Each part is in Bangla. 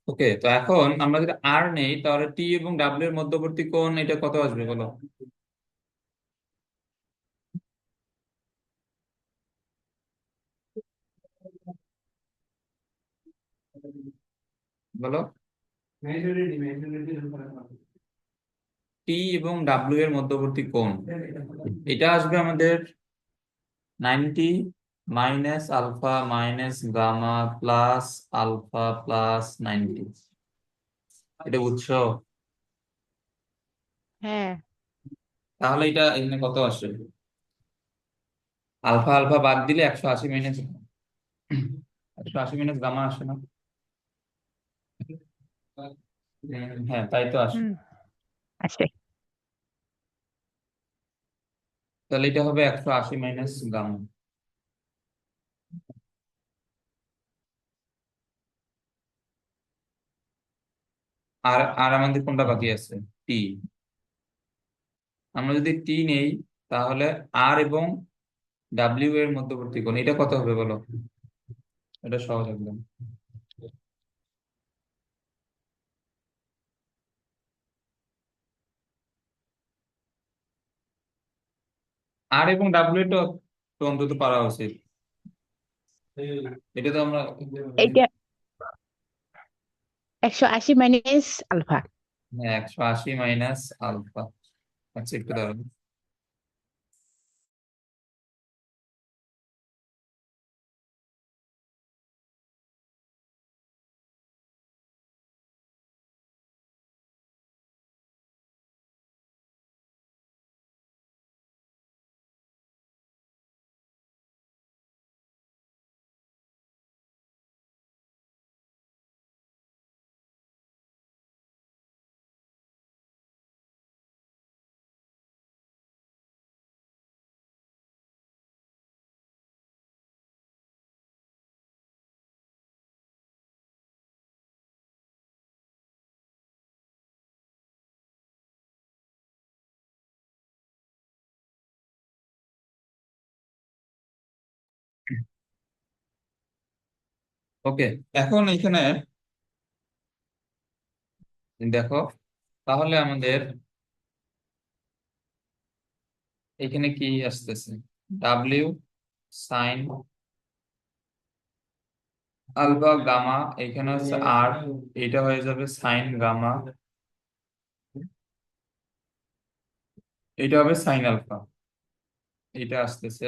ওকে, তো এখন আমরা যদি আর নেই তাহলে টি এবং ডাব্লিউ এর মধ্যবর্তী কোণ এটা কত আসবে বলো? বলো। টি এবং ডাব্লিউ এর মধ্যবর্তী কোণ এটা আসবে আমাদের 90 minus alpha minus gamma plus alpha plus 90। এটা বুঝছো? হ্যাঁ। তাহলে এটা এখানে কত আসে? আলফা আলফা বাদ দিলে 180 মাইনাস 180 মাইনাস গামা আসে না? হ্যাঁ, তাই তো আসে। হুম। আছে। তাহলে এটা হবে 180 মাইনাস গামা। আর আর আমাদের কোনটা বাকি আছে? টি। আমরা যদি টি নেই তাহলে আর এবং ডাব্লিউ এর মধ্যবর্তী কোণ এটা কত হবে বলো? এটা সহজ একদম। আর এবং ডাব্লিউ তো তো অন্তত পারা উচিত। এটা তো আমরা এইটা 180 মাইনাস আলফা। হ্যাঁ, 180 মাইনাস আলফা। আচ্ছা, একটু দাঁড়ান। ওকে, এখন এখানে দেখো, তাহলে আমাদের এখানে কি আসতেছে? ডাব্লিউ সাইন আলফা গামা, এখানে হচ্ছে আর, এটা হয়ে যাবে সাইন গামা, এটা হবে সাইন আলফা। এটা আসতেছে।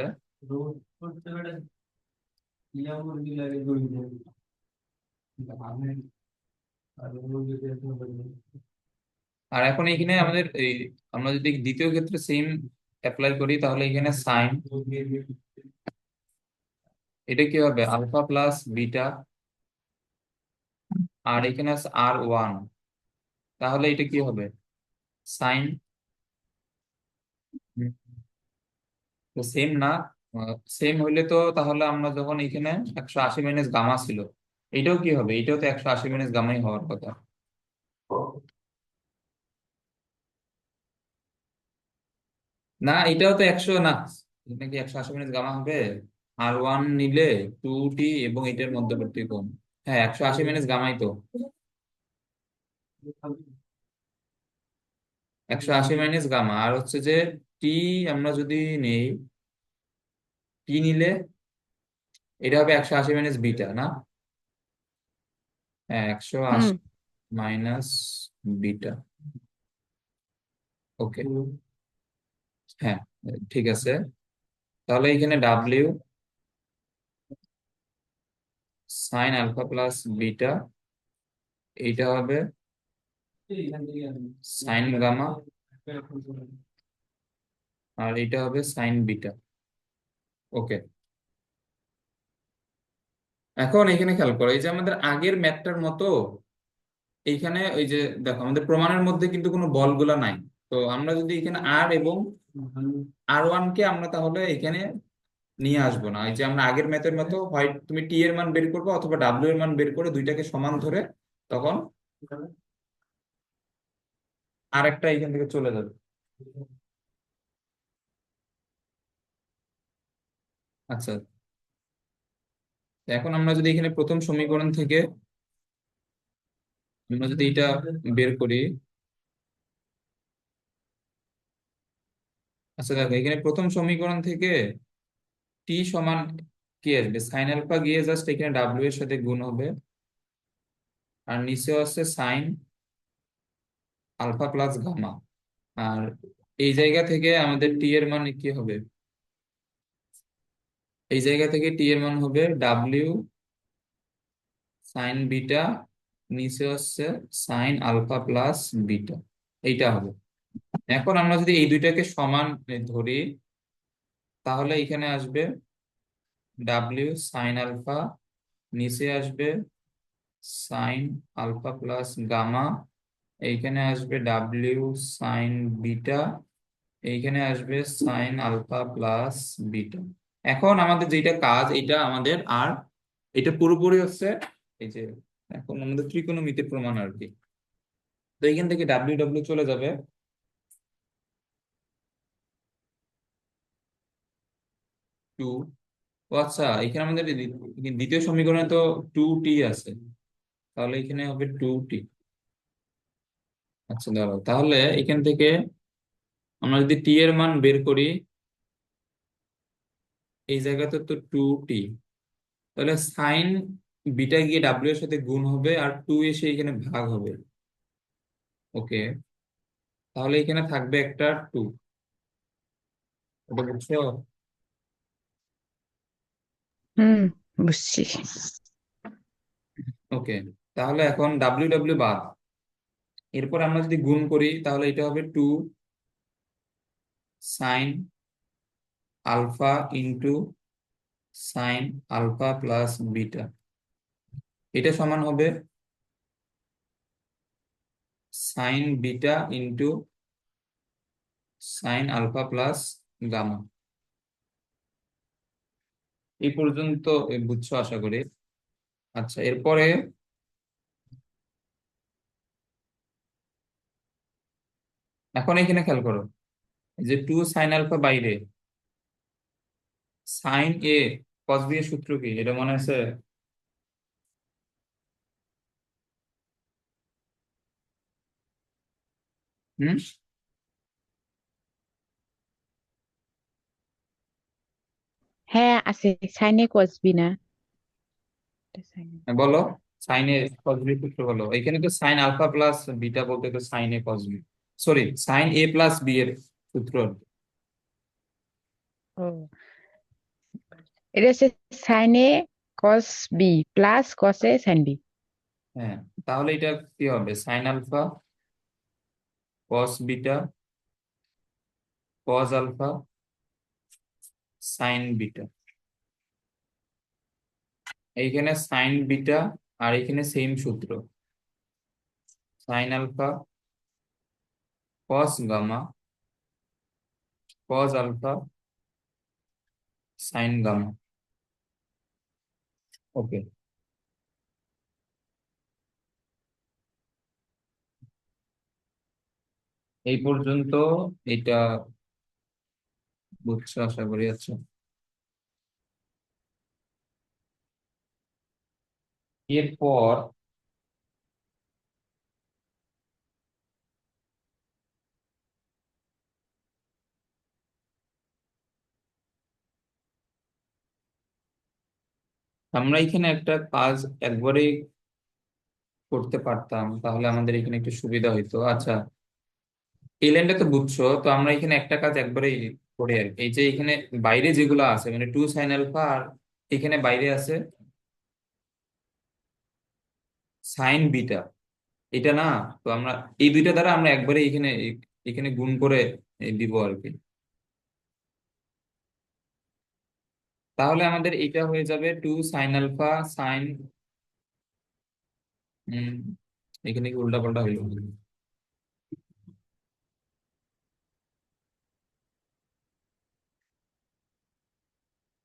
আর এখন এখানে আমাদের এই, আমরা যদি দ্বিতীয় ক্ষেত্রে সেম অ্যাপ্লাই করি তাহলে এখানে সাইন, এটা কি হবে আলফা প্লাস বিটা, আর এখানে আছে আর ওয়ান, তাহলে এটা কি হবে সাইন। তো সেম না, সেম হইলে তো তাহলে আমরা যখন এখানে 180 মাইনাস গামা ছিল, এটাও কি হবে? এটাও তো 180 মাইনাস গামাই হওয়ার কথা। না, এটাও তো 100 না, এটা কি 180 মাইনাস গামা হবে? আর ওয়ান নিলে 2t এবং এটার মধ্যবর্তী কোণ। হ্যাঁ, 180 মাইনাস গামাই তো। 180 মাইনাস গামা আর হচ্ছে যে টি, আমরা যদি নেই, টি নিলে এটা হবে 180 মাইনাস বিটা না? হ্যাঁ, একশো হুম। আশি মাইনাস বিটা। ওকে, হ্যাঁ, ঠিক আছে। তাহলে এখানে W sine alpha plus beta, এইটা হবে সাইন গামা, আর এটা হবে সাইন বিটা। ওকে, এখন এখানে খেয়াল করো, এই যে আমাদের আগের ম্যাথটার মতো এইখানে ওই যে দেখো আমাদের প্রমাণের মধ্যে কিন্তু কোনো বলগুলা নাই। তো আমরা যদি এখানে আর এবং আর ওয়ান কে আমরা তাহলে এখানে নিয়ে আসবো না, এই যে আমরা আগের ম্যাথের মতো হয় তুমি টি এর মান বের করবে অথবা ডাব্লিউ এর মান বের করে দুইটাকে সমান ধরে তখন আরেকটা এখান থেকে চলে যাবে। আচ্ছা, এখন আমরা যদি এখানে প্রথম সমীকরণ থেকে আমরা যদি এটা বের করি, আচ্ছা দেখো এখানে প্রথম সমীকরণ থেকে টি সমান কি আসবে, সাইন আলফা গিয়ে জাস্ট এখানে ডাব্লিউ এর সাথে গুণ হবে, আর নিচেও আছে সাইন আলফা প্লাস গামা। আর এই জায়গা থেকে আমাদের টি এর মান কি হবে, এই জায়গা থেকে টি এর মান হবে ডাব্লিউ সাইন বিটা, নিচে হচ্ছে সাইন আলফা প্লাস বিটা, এইটা হবে। এখন আমরা যদি এই দুইটাকে সমান ধরি, তাহলে এখানে আসবে ডাব্লিউ সাইন আলফা, নিচে আসবে সাইন আলফা প্লাস গামা, এইখানে আসবে ডাব্লিউ সাইন বিটা, এইখানে আসবে সাইন আলফা প্লাস বিটা। এখন আমাদের যেটা কাজ, এটা আমাদের আর এটা পুরোপুরি হচ্ছে এই যে এখন আমাদের ত্রিকোণমিতির প্রমাণ আর কি। তো এইখান থেকে ডাব্লিউ ডাব্লিউ চলে যাবে, টু। ও আচ্ছা, এখানে আমাদের দ্বিতীয় সমীকরণে তো টু টি আছে, তাহলে এখানে হবে টু টি। আচ্ছা দাঁড়াও, তাহলে এখান থেকে আমরা যদি টি এর মান বের করি, এই জায়গাতে তো টু টি, তাহলে সাইন বিটা গিয়ে ডাব্লিউ এর সাথে গুণ হবে আর টু এসে এখানে ভাগ হবে। ওকে, তাহলে এখানে থাকবে একটা টু, এটা বুঝছো? হুম, বুঝছি। ওকে, তাহলে এখন ডাব্লিউ ডাব্লিউ বাদ, এরপর আমরা যদি গুণ করি তাহলে এটা হবে two sine alpha into sine alpha plus beta, এটা সমান হবে sine beta into sine alpha plus gamma. এই পর্যন্ত বুঝছো আশা করি। আচ্ছা, এরপরে এখন এখানে খেয়াল করো, এই যে টু সাইন আলফা বাইরে, সাইন এ কস বি এর সূত্র কি এটা মনে আছে? হুম, হ্যাঁ, আছে। সাইনে কসবি না? বলো, সাইন এ কস বি সূত্র বলো। এখানে তো সাইন আলফা প্লাস বিটা বলতে তো sine A cos B, sorry sine A plus B এর সূত্র আর কি। ও, এটা হচ্ছে সাইনে কস বি প্লাস কসে সাইন বি। হ্যাঁ, তাহলে এটা কি হবে, sine alpha cos beta cos alpha sine beta, এইখানে সাইন বিটা আর এখানে সেম সূত্র, sine alpha cos gamma cos alpha sine gamma. Okay, এই পর্যন্ত এটা বুঝছো আশা করি। আচ্ছা, এরপর আমরা এখানে একটা কাজ একবারেই করতে পারতাম, তাহলে আমাদের এখানে একটু সুবিধা হইতো। আচ্ছা, এই লাইনটা তো বুঝছো, তো আমরা এখানে একটা কাজ একবারেই করে আর কি। এই যে এখানে বাইরে যেগুলো আছে মানে টু সাইন আলফা, আর এখানে বাইরে আছে সাইন বিটা, এটা না? তো আমরা এই দুইটা দ্বারা আমরা একবারে এখানে এখানে গুণ করে দিব আর কি। তাহলে আমাদের এটা হয়ে যাবে টু সাইন আলফা সাইন, এখানে কি উল্টা পাল্টা হইল?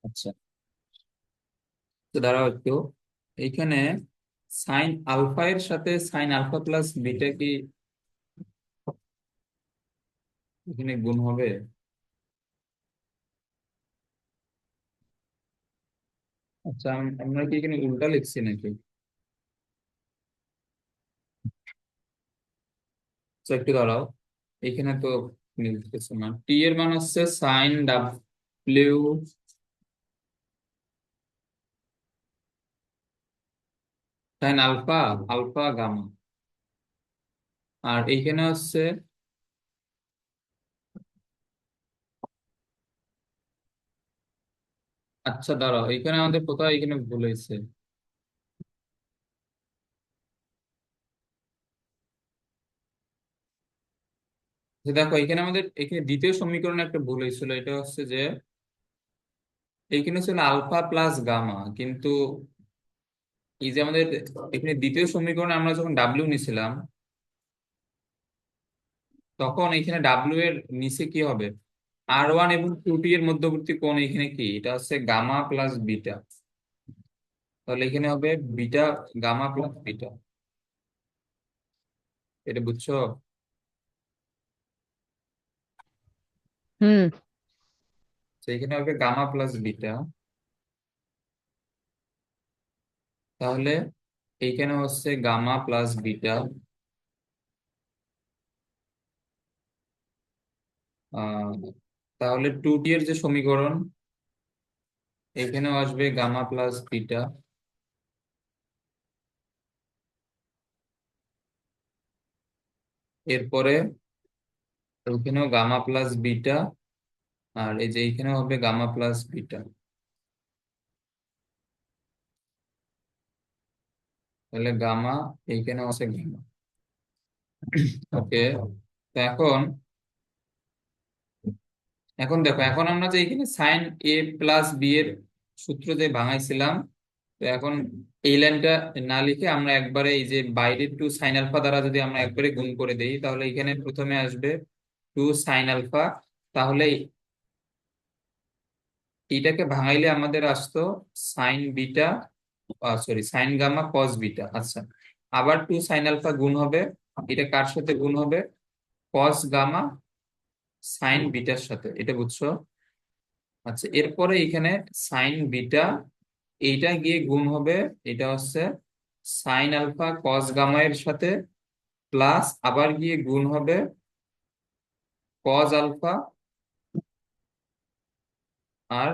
আচ্ছা, তো দাঁড়াও একটু, এইখানে সাইন আলফা এর সাথে সাইন আলফা প্লাস বিটা কি এখানে গুণ হবে? আচ্ছা, আমরা কি এখানে উল্টা লিখছি নাকি? তো একটু দাঁড়াও, এখানে তো মিলতেছে না। টি এর মান হচ্ছে sine W sine alpha, alpha gamma. আর এইখানে হচ্ছে, আচ্ছা দাঁড়াও, এখানে আমাদের কোথাও এখানে ভুল হয়েছে। যে দেখো, এখানে আমাদের এখানে দ্বিতীয় সমীকরণে একটা ভুল হয়েছিল। এটা হচ্ছে যে এইখানে ছিল আলফা প্লাস গামা, কিন্তু এই যে আমাদের এখানে দ্বিতীয় সমীকরণে আমরা যখন ডাব্লিউ নিছিলাম, তখন এখানে ডাব্লিউ এর নিচে কি হবে? আর 1 এবং 2t এর মধ্যবর্তী কোণ এখানে কি, এটা হচ্ছে গামা প্লাস বিটা। তাহলে এখানে হবে বিটা, গামা প্লাস বিটা। এটা বুঝছো? হুম। তো এখানে হবে গামা প্লাস বিটা। তাহলে এইখানে হচ্ছে গামা প্লাস বিটা। আহ তাহলে 2t এর যে সমীকরণ, এখানেও আসবে গামা প্লাস বিটা। এরপরে ওইখানেও গামা প্লাস বিটা। আর এই যে এইখানেও হবে গামা প্লাস বিটা। তাহলে গামা, এইখানে আছে গামা। ওকে। তো এখন, এখন দেখো, এখন আমরা যে এখানে সাইন এ প্লাস বি এর সূত্র যে ভাঙাইছিলাম, তো এখন এই লাইনটা না লিখে আমরা একবারে এই যে বাইরের টু সাইন আলফা দ্বারা যদি আমরা একবারে গুণ করে দেই, তাহলে এখানে প্রথমে আসবে টু সাইন আলফা। তাহলে এইটাকে ভাঙাইলে আমাদের আসতো sine beta, sorry sine gamma cos beta. আচ্ছা, আবার টু সাইন আলফা গুণ হবে, এটা কার সাথে গুণ হবে? কস গামা সাইন বিটার সাথে। এটা বুঝছো? আচ্ছা, এরপরে এখানে সাইন বিটা, এইটা গিয়ে গুণ হবে, এটা হচ্ছে সাইন আলফা কস গামা এর সাথে, প্লাস আবার গিয়ে গুণ হবে কস আলফা আর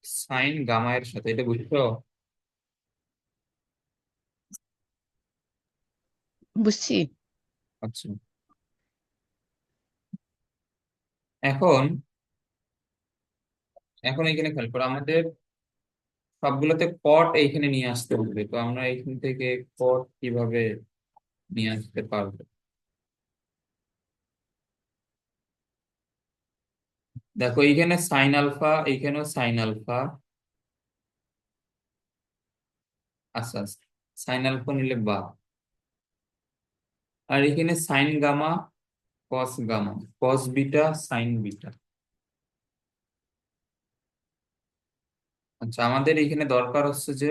সাইন গামা এর সাথে। এটা বুঝছো? বুঝছি। আচ্ছা, এখন, এখন এখানে খেয়াল করো, আমাদের সবগুলোতে কট এইখানে নিয়ে আসতে হবে। তো আমরা এইখান থেকে কট কিভাবে নিয়ে আসতে পারবো? দেখো, এইখানে সাইন আলফা, এইখানেও সাইন আলফা। আচ্ছা আচ্ছা, সাইন আলফা নিলে বা, আর এখানে sine gamma cos gamma, cos beta sine beta. আচ্ছা, আমাদের এখানে দরকার হচ্ছে যে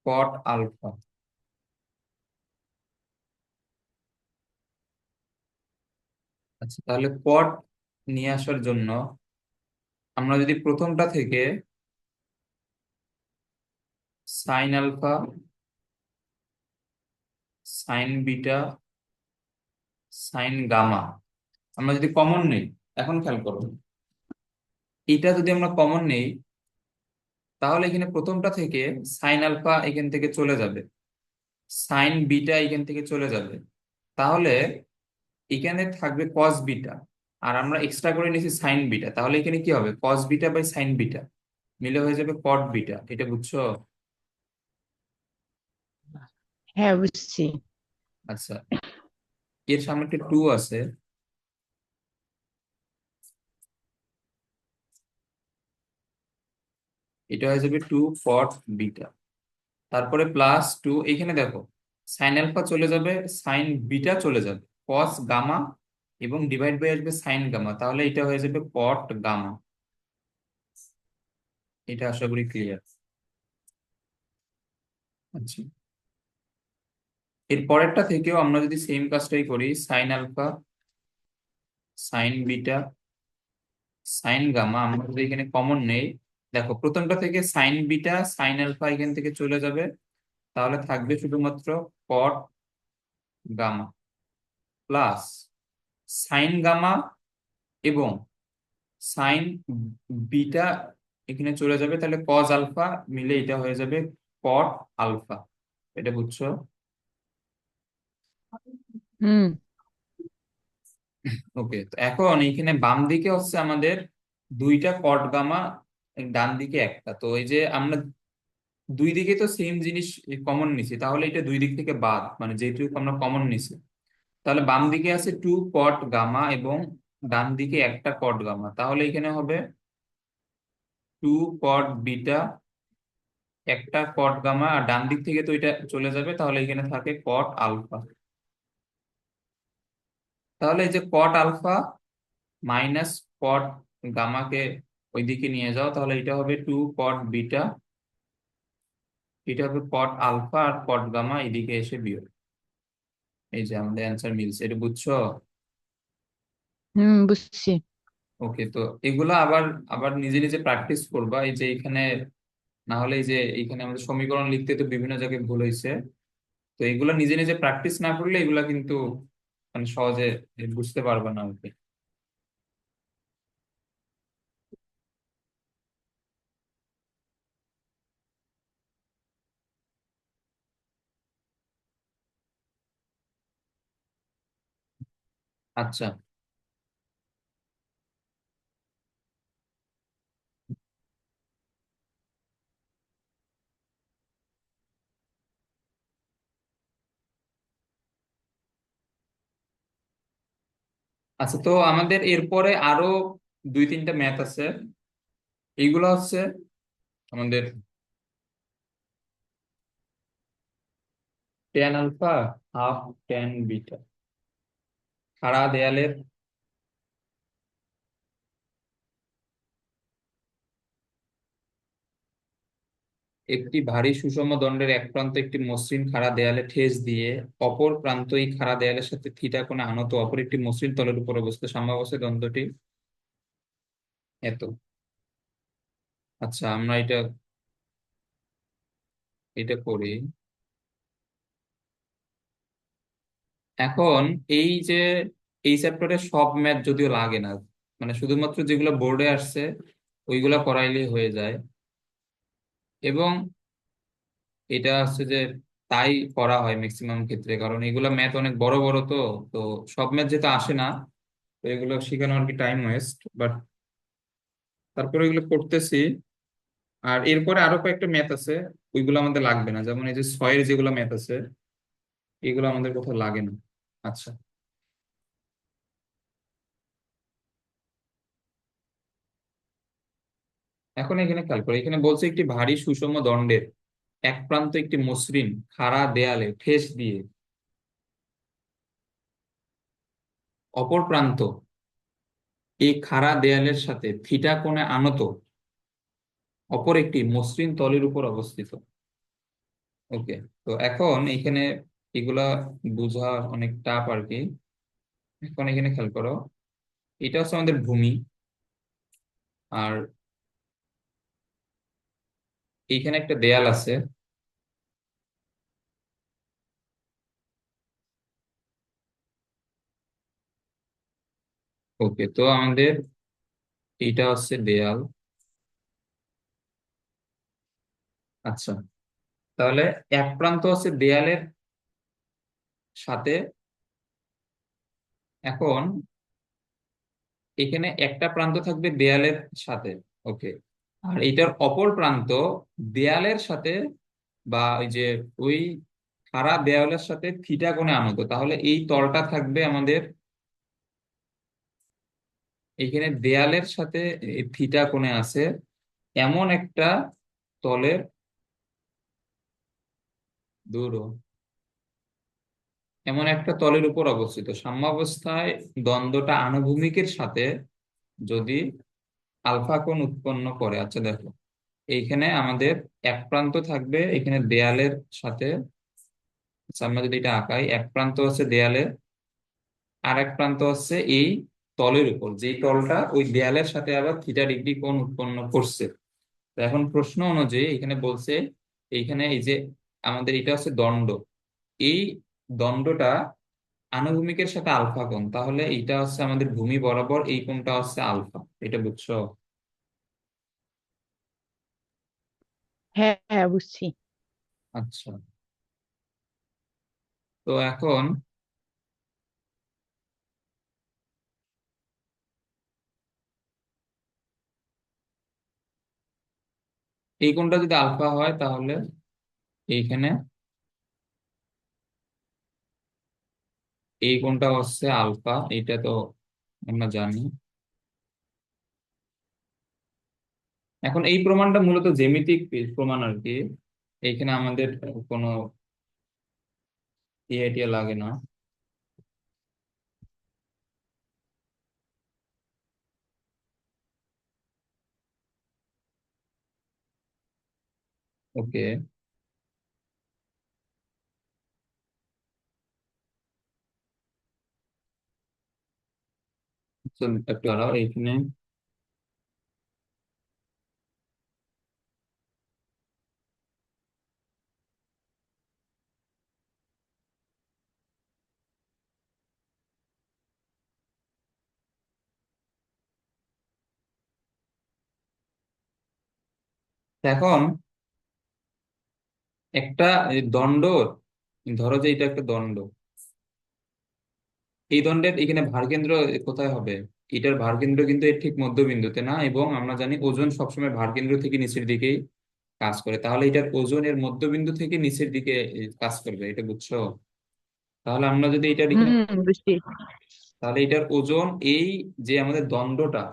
কট আলফা। আচ্ছা, তাহলে কট নিয়ে আসার জন্য আমরা যদি প্রথমটা থেকে sine alpha sine beta sine gamma আমরা যদি কমন নেই, এখন খেয়াল করো, এটা যদি আমরা কমন নেই, তাহলে এখানে প্রথমটা থেকে সাইন আলফা এখান থেকে চলে যাবে, সাইন বিটা এখান থেকে চলে যাবে। তাহলে এখানে থাকবে কস বিটা, আর আমরা এক্সট্রা করে নিয়েছি সাইন বিটা। তাহলে এখানে কি হবে? Cos beta by sine beta মিলে হয়ে যাবে কট বিটা। এটা বুঝছো? হ্যাঁ, বুঝছি। আচ্ছা, এর সামনে একটা টু আছে, এটা হয়ে যাবে টু কট বিটা। তারপরে প্লাস টু, এখানে দেখো সাইন আলফা চলে যাবে, সাইন বিটা চলে যাবে, কস গামা এবং ডিভাইড বাই আসবে সাইন গামা। তাহলে এটা হয়ে যাবে কট গামা। এটা আশা করি ক্লিয়ার। আচ্ছা, এর পরেরটা থেকেও আমরা যদি সেম কাজটাই করি, sine alpha sine beta sine gamma, আমরা যদি এখানে কমন নেই, দেখো প্রথমটা থেকে সাইন বিটা সাইন আলফা এখান থেকে চলে যাবে, তাহলে থাকবে শুধুমাত্র cot gamma plus sine gamma এবং সাইন বিটা এখানে চলে যাবে, তাহলে কজ আলফা মিলে এটা হয়ে যাবে কট আলফা। এটা বুঝছো? হুম। ওকে, তো এখন এইখানে বাম দিকে হচ্ছে আমাদের দুইটা কট গামা, ডান দিকে একটা, তো এই যে আমরা দুই দিকে তো সেম জিনিস কমন নিছি, তাহলে এটা দুই দিক থেকে বাদ, মানে যেটুকু আমরা কমন নিছি, তাহলে বাম দিকে আছে টু কট গামা এবং ডান দিকে একটা কট গামা, তাহলে এখানে হবে টু কট বিটা একটা কট গামা, আর ডান দিক থেকে তো এটা চলে যাবে, তাহলে এখানে থাকে কট আলফা। তাহলে এই যে কট আলফা মাইনাস কট গামাকে ওইদিকে নিয়ে যাও, তাহলে এটা হবে টু কট বিটা, এটা হবে কট আলফা, আর কট গামা এদিকে এসে বিয়োগ। এই যে আমাদের অ্যান্সার মিলছে, এটা বুঝছো? হুম, বুঝছি। ওকে, তো এগুলা আবার আবার নিজে নিজে প্র্যাকটিস করবা, এই যে এখানে না হলে এই যে এখানে আমাদের সমীকরণ লিখতে তো বিভিন্ন জায়গায় ভুল হয়েছে, তো এগুলা নিজে নিজে প্র্যাকটিস না করলে এগুলা কিন্তু মানে সহজে বুঝতে পারবে না ওকে। আচ্ছা। আচ্ছা, তো আমাদের এরপরে আরো দুই তিনটা ম্যাথ আছে, এইগুলো হচ্ছে আমাদের tan alpha half tan beta, খাড়া দেয়ালের একটি ভারী সুষম দণ্ডের এক প্রান্ত একটি মসৃণ খাড়া দেয়ালে ঠেস দিয়ে অপর প্রান্ত এই খাড়া দেয়ালের সাথে থিটা কোণে আনত অপর একটি মসৃণ তলের উপর অবস্থিত সাম্যাবস্থায় দ্বন্দ্বটি এত। আচ্ছা, আমরা এটা এটা করি। এখন এই যে এই চ্যাপ্টারে সব ম্যাথ যদিও লাগে না, মানে শুধুমাত্র যেগুলো বোর্ডে আসছে ওইগুলা করাইলেই হয়ে যায়, এবং এটা হচ্ছে যে তাই করা হয় ম্যাক্সিমাম ক্ষেত্রে, কারণ এগুলা ম্যাথ অনেক বড় বড়, তো তো সব ম্যাথ যেটা আসে না, তো এগুলো শেখানো আর কি টাইম ওয়েস্ট, বাট তারপরে এগুলো করতেছি। আর এরপরে আরো কয়েকটা ম্যাথ আছে, ওইগুলো আমাদের লাগবে না, যেমন এই যে ছয়ের যেগুলো ম্যাথ আছে এগুলো আমাদের কোথাও লাগে না। আচ্ছা, এখন এখানে খেয়াল করো, এখানে বলছে একটি ভারী সুষম দণ্ডের এক প্রান্ত একটি মসৃণ খাড়া দেয়ালে ঠেস দিয়ে অপর প্রান্ত এই খাড়া দেয়ালের সাথে থিটা কোণে আনত অপর একটি মসৃণ তলের উপর অবস্থিত। ওকে, তো এখন এখানে এগুলা বোঝা অনেক টাফ আর কি। এখন এখানে খেয়াল করো, এটা হচ্ছে আমাদের ভূমি, আর এইখানে একটা দেয়াল আছে। ওকে, তো আমাদের এইটা হচ্ছে দেয়াল। আচ্ছা, তাহলে এক প্রান্ত হচ্ছে দেয়ালের সাথে, এখন এখানে একটা প্রান্ত থাকবে দেয়ালের সাথে। ওকে, আর এটার অপর প্রান্ত দেয়ালের সাথে বা ওই যে ওই খাড়া দেয়ালের সাথে থিটা কোণে আনত, তাহলে এই তলটা থাকবে আমাদের এখানে দেয়ালের সাথে থিটা কোণে আছে এমন একটা তলের দূর এমন একটা তলের উপর অবস্থিত সাম্যাবস্থায় দ্বন্দ্বটা আনুভূমিকের সাথে যদি আলফা কোণ উৎপন্ন করে। আচ্ছা দেখো, এইখানে আমাদের এক প্রান্ত থাকবে এখানে দেয়ালের সাথে, আচ্ছা আমরা যদি এটা আঁকাই, এক প্রান্ত হচ্ছে দেয়ালের, আর এক প্রান্ত হচ্ছে এই তলের উপর, যেই তলটা ওই দেয়ালের সাথে আবার থিটা ডিগ্রি কোণ উৎপন্ন করছে। তো এখন প্রশ্ন অনুযায়ী এখানে বলছে, এইখানে এই যে আমাদের এটা হচ্ছে দণ্ড, এই দণ্ডটা আনুভূমিকের সাথে আলফা কোণ, তাহলে এইটা হচ্ছে আমাদের ভূমি বরাবর এই কোণটা হচ্ছে আলফা। এটা বুঝছো? হ্যাঁ হ্যাঁ বুঝছি। আচ্ছা, তো এখন এই কোণটা যদি আলফা হয় তাহলে এইখানে এই কোণটা হচ্ছে আলফা, এটা তো আমরা জানি। এখন এই প্রমাণটা মূলত জ্যামিতিক প্রমাণ আর কি, এইখানে আমাদের কোনো ইয়ে টিয়ে লাগে না। ওকে, চল একটু দাঁড়াও এইখানে। এখন একটা এই দণ্ড, ধরো যে এটা একটা দণ্ড, এই দণ্ডের এখানে ভারকেন্দ্র কোথায় হবে? এটার ভারকেন্দ্র কিন্তু এর ঠিক মধ্যবিন্দুতে না, এবং আমরা জানি ওজন সবসময় ভারকেন্দ্র থেকে নিচের দিকেই কাজ করে, তাহলে এটার ওজন এর মধ্যবিন্দু থেকে নিচের দিকে কাজ করবে। এটা বুঝছো? তাহলে আমরা যদি এটার এখানে, বুঝছি। তাহলে এটার ওজন এই যে আমাদের দ্বন্দ্বটা,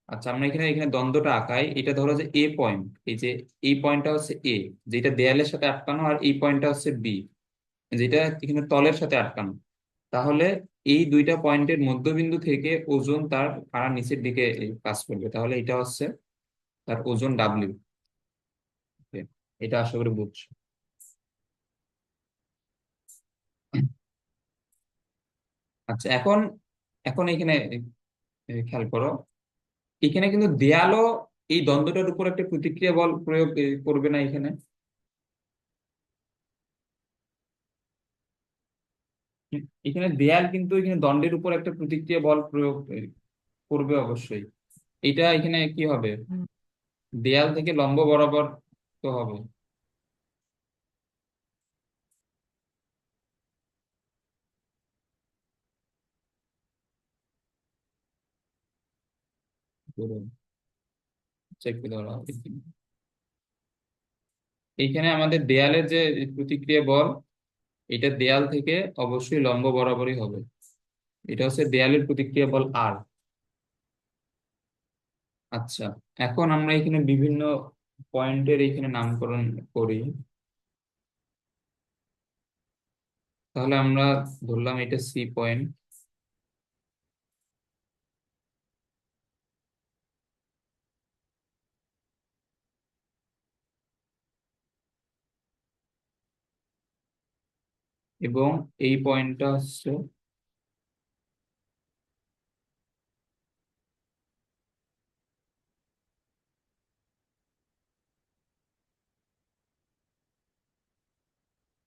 আচ্ছা আমরা এখানে এখানে দ্বন্দ্বটা আঁকাই, এটা ধরো যে এ পয়েন্ট, এই যে এই পয়েন্টটা হচ্ছে এ, যেটা দেয়ালের সাথে আটকানো, আর এই পয়েন্টটা হচ্ছে বি, যেটা এখানে তলের সাথে আটকানো। তাহলে এই দুইটা পয়েন্টের মধ্যবিন্দু থেকে ওজন তার আর নিচের দিকে কাজ করবে, তাহলে এটা হচ্ছে তার ওজন ডাব্লিউ। এটা আশা করি বুঝছো। আচ্ছা, এখন এখন এখানে খেয়াল করো, এখানে কিন্তু দেয়ালও এই দ্বন্দ্বটার উপর একটা প্রতিক্রিয়া বল প্রয়োগ করবে না এখানে? এখানে দেয়াল কিন্তু এখানে দণ্ডের উপর একটা প্রতিক্রিয়া বল প্রয়োগ করবে অবশ্যই। এটা এখানে কি হবে? হুম। দেয়াল থেকে লম্ব বরাবর তো হবে। চেক করে ধরা হবে। এইখানে আমাদের দেয়ালের যে প্রতিক্রিয়া বল, এটা দেয়াল থেকে অবশ্যই লম্ব বরাবরই হবে। এটা হচ্ছে দেয়ালের প্রতিক্রিয়া বল আর। আচ্ছা, এখন আমরা এখানে বিভিন্ন পয়েন্টের এখানে নামকরণ করি। তাহলে আমরা ধরলাম এটা সি পয়েন্ট, এবং এই পয়েন্টটা হচ্ছে,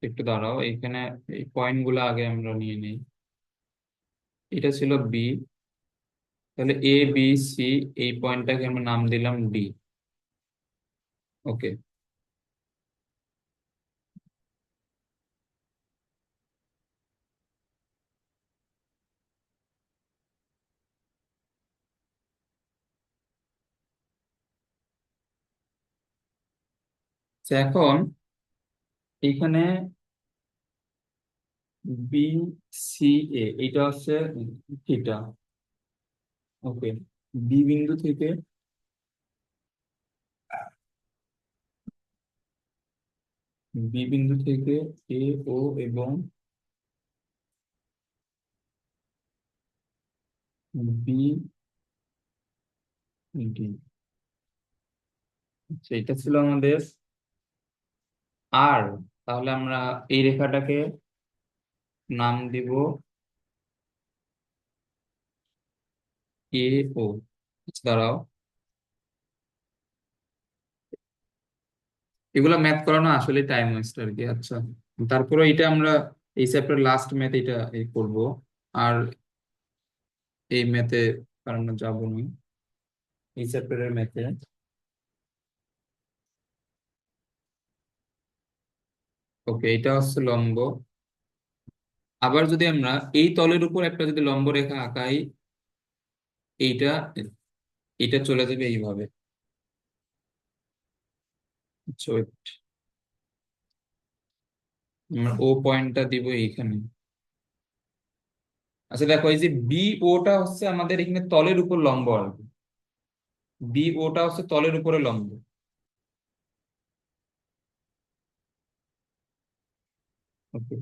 একটু দাঁড়াও এখানে, এই পয়েন্ট গুলো আগে আমরা নিয়ে নিই। এটা ছিল বি, তাহলে এ বি সি, এই পয়েন্টটাকে আমরা নাম দিলাম ডি। ওকে, এখন এইখানে বি সি এ, এটা হচ্ছে থিটা। ওকে, বি বিন্দু থেকে, বি বিন্দু থেকে এ ও এবং বি ডি, এটা ছিল আমাদের আর। তাহলে আমরা এই রেখাটাকে নাম দিব এ ও। আচ্ছা, দাঁড়াও, এগুলা ম্যাথ করানো আসলে টাইম ওয়েস্ট আর কি। আচ্ছা, তারপরে এটা আমরা এই চ্যাপ্টার লাস্ট ম্যাথ এটা এই করব। আর এই ম্যাথে কারণ যাবো না এই চ্যাপ্টারের ম্যাথে। ওকে, এটা হচ্ছে লম্ব। আবার যদি আমরা এই তলের উপর একটা যদি লম্ব রেখা আঁকাই, এইটা এটা চলে যাবে এইভাবে। আচ্ছা, আমরা ও পয়েন্টটা দিব এইখানে। আচ্ছা দেখো, এই যে বি ওটা হচ্ছে আমাদের এখানে তলের উপর লম্ব আর কি। বি ওটা হচ্ছে তলের উপরে লম্ব। ওকে।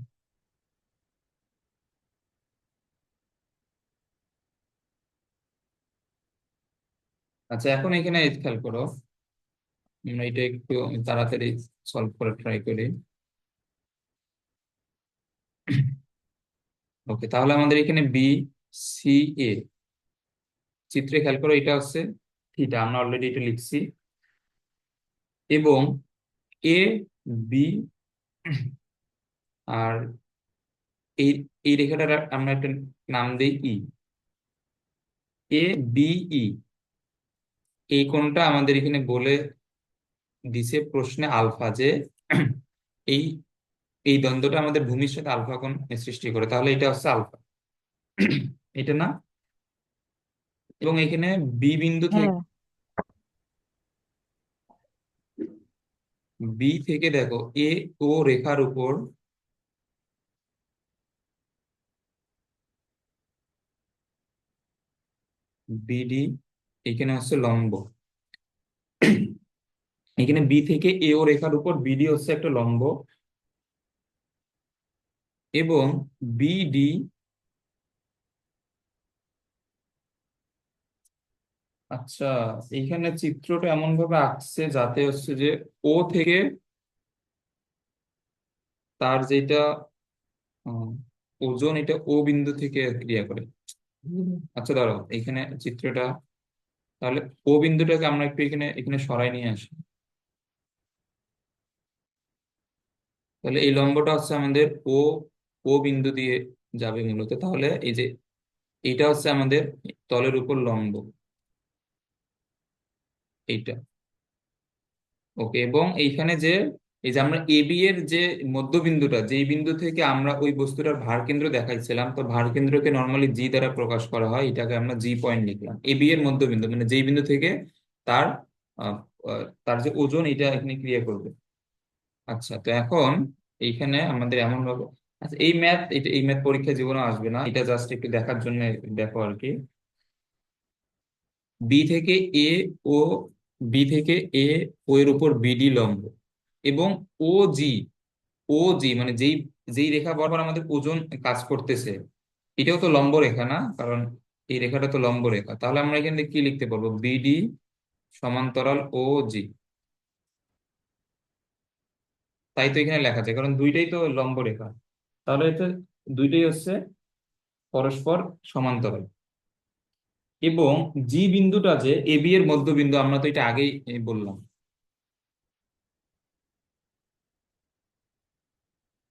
আচ্ছা, এখন এখানে এই খেয়াল করো, আমরা এটা একটু তাড়াতাড়ি সলভ করে ট্রাই করি। ওকে, তাহলে আমাদের এখানে বি সি এ, চিত্রে খেয়াল করো এটা হচ্ছে থিটা, আমরা অলরেডি এটা লিখছি। এবং এ বি, আর এই এই রেখাটার আমরা একটা নাম দিই ই। এ বি ই, এই কোণটা আমাদের এখানে বলে দিছে প্রশ্নে আলফা, যে এই এই দ্বন্দ্বটা আমাদের ভূমির সাথে আলফা কোণ সৃষ্টি করে, তাহলে এটা হচ্ছে আলফা। এটা না? এবং এখানে বি বিন্দু থেকে, হ্যাঁ। বি থেকে দেখো এ ও রেখার উপর বিডি, এখানে হচ্ছে লম্ব। এখানে বি থেকে এ ও রেখার উপর বিডি হচ্ছে একটা লম্ব। এবং বিডি, আচ্ছা, এইখানে চিত্রটা এমন ভাবে আঁকছে যাতে হচ্ছে যে ও থেকে তার যেটা আহ, ওজন, এটা ও বিন্দু থেকে ক্রিয়া করে। আচ্ছা দাঁড়াও, এখানে চিত্রটা তাহলে ও বিন্দুটাকে আমরা একটু এখানে এখানে সরাই নিয়ে আসি। তাহলে এই লম্বটা হচ্ছে আমাদের ও, ও বিন্দু দিয়ে যাবে মূলত। তাহলে এই যে এইটা হচ্ছে আমাদের তলের উপর লম্ব, এইটা। ওকে, এবং এইখানে যে এই যে আমরা এবি এর যে মধ্যবিন্দুটা, যেই বিন্দু থেকে আমরা ওই বস্তুটার ভার কেন্দ্র দেখাইছিলাম, তো ভার কেন্দ্রকে নর্মালি জি দ্বারা প্রকাশ করা হয়, এটাকে আমরা জি পয়েন্ট লিখলাম। এবি এর মধ্যবিন্দু মানে যেই বিন্দু থেকে তার আহ, তার যে ওজন, এটা এখানে ক্রিয়া করবে। আচ্ছা, তো এখন এইখানে আমাদের এমন ভাবে, আচ্ছা এই ম্যাথ, এটা এই ম্যাথ পরীক্ষা জীবনে আসবে না, এটা জাস্ট একটু দেখার জন্য দেখো আর কি। বি থেকে এ ও, বি থেকে এ ও এর উপর বিডি লম্ব। এবং ও জি, ও জি মানে যেই যেই রেখা বরাবর আমাদের ওজন কাজ করতেছে, এটাও তো লম্ব রেখা না? কারণ এই রেখাটা তো লম্ব রেখা। তাহলে আমরা এখানে কি লিখতে পারবো? বিডি সমান্তরাল ও জি। তাই তো এখানে লেখা যায়, কারণ দুইটাই তো লম্ব রেখা। তাহলে এটা দুইটাই হচ্ছে পরস্পর সমান্তরাল। এবং জি বিন্দুটা যে এবি এর মধ্যবিন্দু, আমরা তো এটা আগেই বললাম।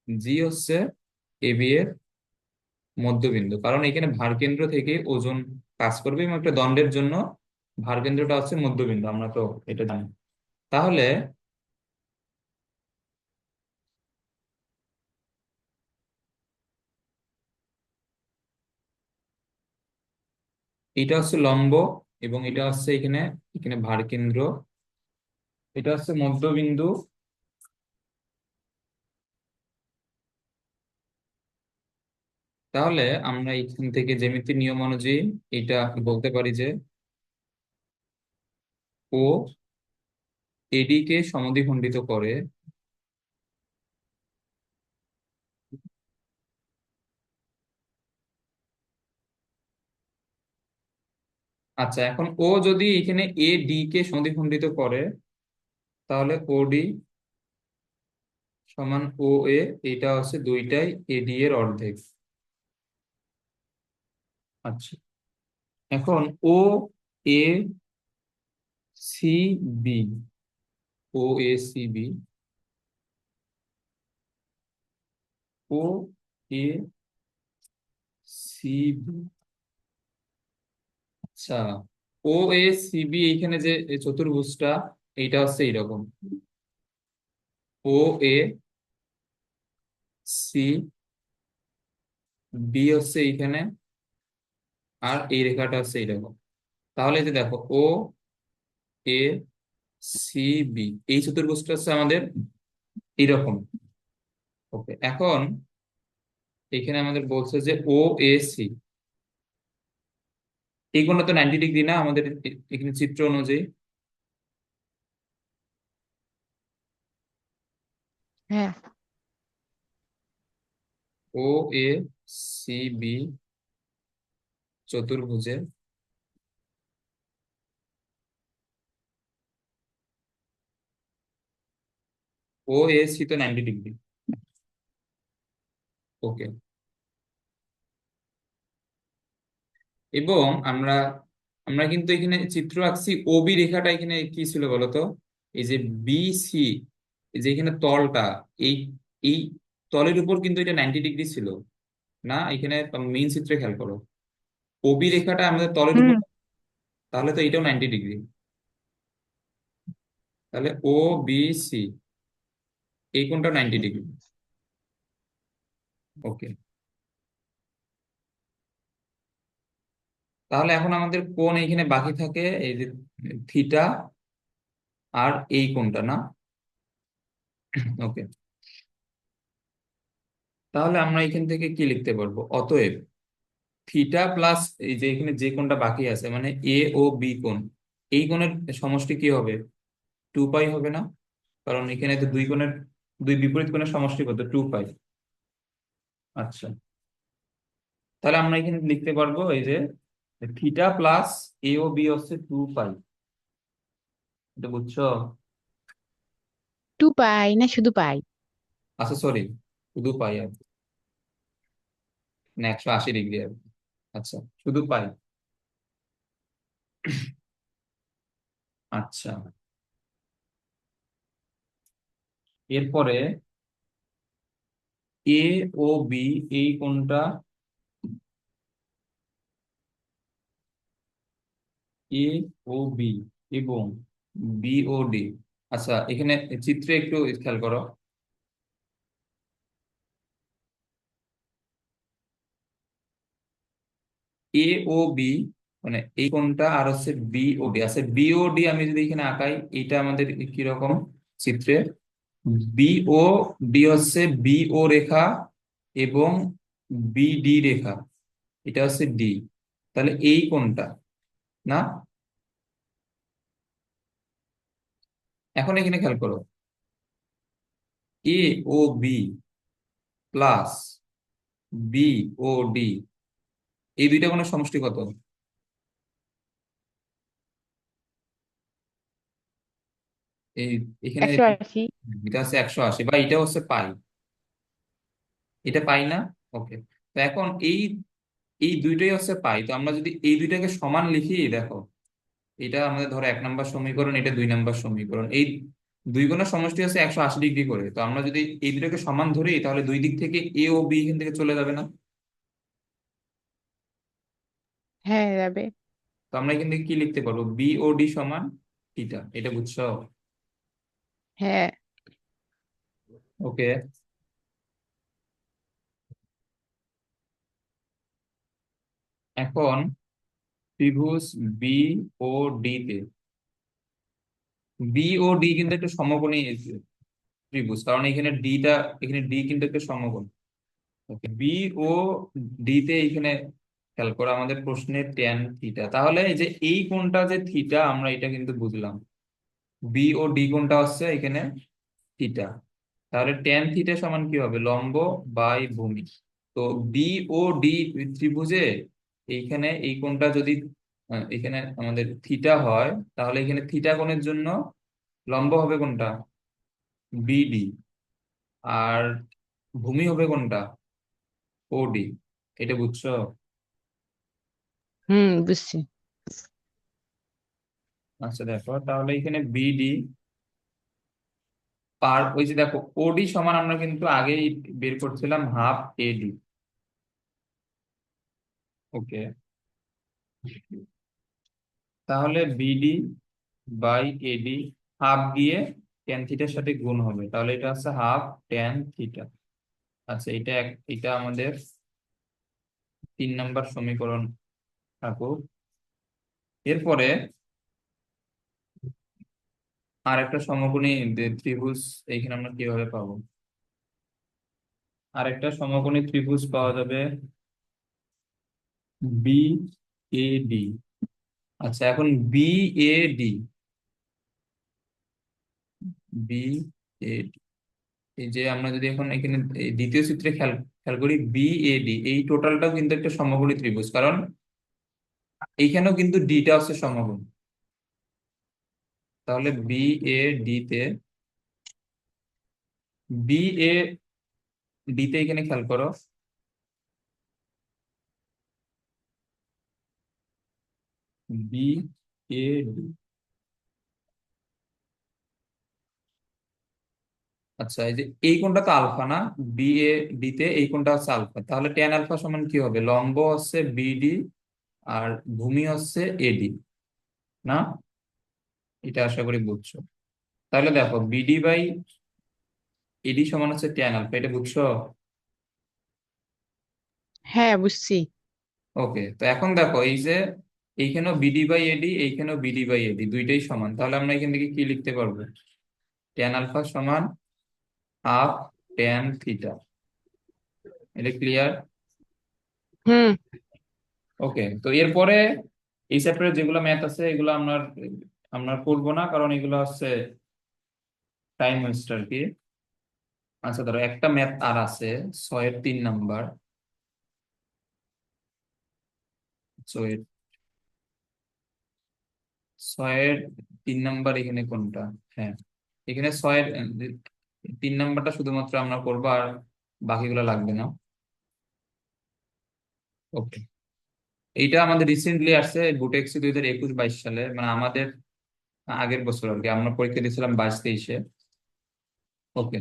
জি হচ্ছে এবি এর মধ্যবিন্দু, কারণ এখানে ভারকেন্দ্র থেকে ওজন কাজ করবে, এবং একটা দণ্ডের জন্য ভারকেন্দ্রটা হচ্ছে মধ্যবিন্দু, আমরা তো এটা জানি। তাহলে এটা হচ্ছে লম্ব, এবং এটা হচ্ছে এখানে এখানে ভারকেন্দ্র, এটা হচ্ছে মধ্যবিন্দু। তাহলে আমরা এখান থেকে জ্যামিতির নিয়ম অনুযায়ী এটা বলতে পারি যে ও এডি কে সমদ্বিখণ্ডিত করে। আচ্ছা, এখন ও যদি এখানে এ ডি কে সমদ্বিখণ্ডিত করে, তাহলে ও ডি সমান ও এ, এটা হচ্ছে দুইটাই এডি এর অর্ধেক। আচ্ছা, এখন O A C B, O A C B O A C B. আচ্ছা, ও এ সি বি এইখানে যে এই চতুর্ভুজটা, এইটা হচ্ছে এইরকম। ও এ সি বি হচ্ছে এইখানে, আর এই রেখাটা হচ্ছে এইরকম। তাহলে এই যে দেখো, ও এ সি বি, এই চতুর্ভুজটা হচ্ছে আমাদের এইরকম। ওকে, এখন এখানে আমাদের বলছে যে ও এ সি, এই কোণটা তো 90 ডিগ্রি না আমাদের এখানে চিত্র অনুযায়ী। হ্যাঁ। ও এ সি বি চতুর্ভুজে ও এ সি তো 90 ডিগ্রি। ওকে, এবং আমরা আমরা কিন্তু এখানে চিত্র আঁকছি, ও বি রেখাটা এখানে কি ছিল বলতো? এই যে বি সি, এই যে এখানে তলটা, এই এই তলের উপর কিন্তু এটা 90 ডিগ্রি ছিল না, এখানে মেইন চিত্রে খেয়াল করো, ও বি রেখাটা আমাদের তলের হুম। উপর, তাহলে তো এটাও 90 ডিগ্রি। তাহলে ও বি সি, এই কোণটা 90 ডিগ্রি। ওকে, তাহলে এখন আমাদের কোণ এইখানে বাকি থাকে এই যে থিটা আর এই কোণটা না। ওকে, তাহলে আমরা এখান থেকে কি লিখতে পারবো? অতএব থিটা প্লাস এই যে এখানে যে কোণটা বাকি আছে, মানে এ ও বি কোণ, এই কোণের সমষ্টি কি হবে? 2 পাই হবে না? কারণ এখানে তো দুই কোণের, দুই বিপরীত কোণের সমষ্টি কত? 2 পাই। আচ্ছা, তাহলে আমরা এখানে লিখতে পারবো এই যে থিটা প্লাস এ ও বি হচ্ছে 2 পাই। এটা বুঝছো? 2 পাই না শুধু পাই? আচ্ছা সরি, শুধু পাই আর কি, না 180 ডিগ্রি আর কি। আচ্ছা, শুধু পাই। আচ্ছা, এরপরে এ ও বি, এই কোণটা এ ও বি এবং বি ও ডি। আচ্ছা, এখানে চিত্রে একটু খেয়াল করো, এ ও বি মানে এই কোণটা, আর হচ্ছে বি ও ডি। আচ্ছা, বি ও ডি আমি যদি এখানে আঁকাই, এটা আমাদের কিরকম চিত্রে? বি ও ডি হচ্ছে বি ও রেখা এবং বিডি রেখা, এটা হচ্ছে ডি। তাহলে এই কোণটা না, এখন এখানে খেয়াল করো, এ ও বি প্লাস বি ও ডি, এই দুইটা কোণের সমষ্টি কত? এই এখানে 180। এটা হচ্ছে 180, বা এটা হচ্ছে পাই, এটা পাই না। ওকে, তো এখন এই এই দুইটাই হচ্ছে পাই, তো আমরা যদি এই দুইটাকে সমান লিখি, দেখো এটা আমাদের ধরো 1 নম্বর সমীকরণ, এটা 2 নম্বর সমীকরণ, এই দুই কোণের সমষ্টি হচ্ছে 180 ডিগ্রি করে। তো আমরা যদি এই দুটাকে সমান ধরি, তাহলে দুই দিক থেকে এ ও বি এখান থেকে চলে যাবে না? হ্যাঁ যাবে। তো আমরা এখান থেকে কি লিখতে পারবো? বি ও ডি সমান থিটা, এটা বুঝছো? হ্যাঁ। ওকে, এখন ত্রিভুজ বি ও ডি তে, বি ও ডি কিন্তু একটা সমকোণী ত্রিভুজ, কারণ এখানে ডিটা, এখানে ডি কিন্তু একটা সমকোণ। ওকে, বি ও ডি তে এখানে খেয়াল করো, আমাদের প্রশ্নে ট্যান থিটা, তাহলে এই যে এই কোণটা যে থিটা, আমরা এটা কিন্তু বুঝলাম। বি ও ডি কোণটা হচ্ছে এখানে থিটা, তাহলে ট্যান থিটা সমান কি হবে? লম্ব বাই ভূমি। তো বি ও ডি ত্রিভুজে এইখানে এই কোণটা যদি এখানে আমাদের থিটা হয়, তাহলে এখানে থিটা কোণের জন্য লম্ব হবে কোনটা? বিডি। আর ভূমি হবে কোনটা? ওডি। এটা বুঝছো? হুম, বুঝছি। আচ্ছা দেখো, তাহলে এখানে বিডি ওই যে দেখো ওডি সমান আমরা কিন্তু আগেই বের করছিলাম হাফ এডি। ওকে, তাহলে বিডি বাই এডি হাফ গিয়ে ট্যান থিটার সাথে গুণ হবে, তাহলে এটা হচ্ছে হাফ ট্যান থিটা। আচ্ছা, এটা আমাদের 3 নম্বর সমীকরণ থাকুক। এরপরে আর একটা সমকোণী ত্রিভুজ এইখানে আমরা কিভাবে পাবো? আর একটা সমকোণী ত্রিভুজ পাওয়া যাবে বি এ ডি। আচ্ছা, এখন B A D, B A D, এই যে আমরা যদি এখন এখানে এই দ্বিতীয় সূত্রে খেয়াল খেয়াল করি, বি এ ডি এই টোটালটাও কিন্তু একটা সমকোণী ত্রিভুজ, কারণ এইখানেও কিন্তু ডিটা হচ্ছে সমকোণ। তাহলে বি এ ডি তে, বি এ ডি তে এখানে খেয়াল করো, বি এ ডি। আচ্ছা, এই যে এই কোণটা তো আলফা না, বি এ ডি তে এই কোণটা হচ্ছে আলফা, তাহলে ট্যান আলফা সমান কি হবে? লম্ব হচ্ছে বিডি আর ভূমি হচ্ছে এডি, না? এটা আশা করি বুঝছো। তাহলে দেখো বিডি বাই এডি সমান হচ্ছে ট্যান আলফা, এটা বুঝছো? হ্যাঁ, বুঝছি। ওকে, তো এখন দেখো এই যে এইখানেও বিডি বাই এডি, এইখানেও বিডি বাই এডি, দুইটাই সমান, তাহলে আমরা এখান থেকে কি লিখতে পারবো? ট্যান আলফা সমান হাফ ট্যান থিটা। এটা ক্লিয়ার? হুম। ওকে, তো এরপরে এই চ্যাপ্টারে যেগুলো ম্যাথ আছে এগুলো আমরা আমরা করবো না, কারণ এগুলো হচ্ছে টাইম ওয়েস্ট আর কি। আচ্ছা, ধরো একটা ম্যাথ আর আছে, 6-এর 3 নাম্বার। ছয়ের 6-এর 3 নাম্বার এখানে কোনটা? হ্যাঁ, এখানে 6-এর 3 নাম্বারটা শুধুমাত্র আমরা করবো, আর বাকিগুলো লাগবে না। ওকে, এইটা আমাদের রিসেন্টলি আসছে বুটেক্সি 2021-22 সালে, মানে আমাদের আগের বছর আর কি, আমরা পরীক্ষা দিয়েছিলাম 22-23-এ। ওকে,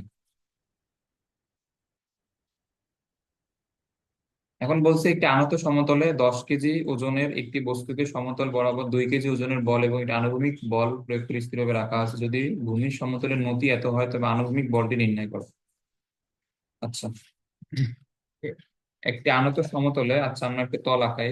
এখন বলছে একটি আনত সমতলে 10 কেজি ওজনের একটি বস্তুকে সমতল বরাবর 2 কেজি ওজনের বল এবং একটি আনুভূমিক বল প্রয়োগ করে স্থিরভাবে রাখা আছে। যদি ভূমির সমতলের নতি এত হয় তবে আনুভূমিক বলটি নির্ণয় করো। আচ্ছা, একটি আনত সমতলে, আচ্ছা আমরা একটা তল আঁকাই।